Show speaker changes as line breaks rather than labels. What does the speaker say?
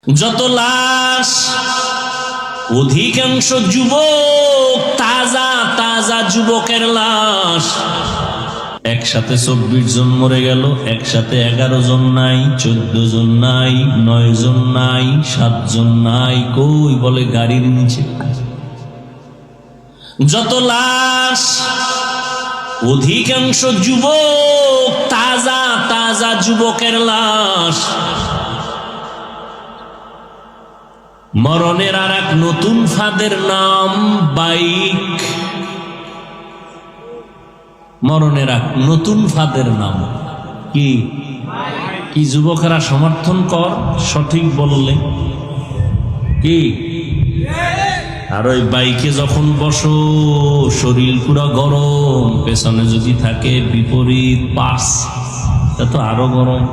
যত লাশ, অধিকাংশ যুবক, তাজা তাজা যুবকের লাশ। একসাথে 24 জন মরে গেল, একসাথে 11 জন নাই, 14 জন নাই, 9 জন নাই, 7 জন নাই, কই বলে গাড়ির নিচে। যত লাশ, অধিকাংশ যুবক, তাজা তাজা যুবকের লাশ। মরণের আর এক নতুন ফাঁদের নাম বাইক। মরণের এক নতুন ফাঁদের নাম কি? কি যুবকেরা সমর্থন কর, সঠিক বললে কি? আর ওই বাইকে যখন বসো, শরীর পুরো গরম, পেছনে যদি থাকে বিপরীত পাশ, তা তো আরো গরম।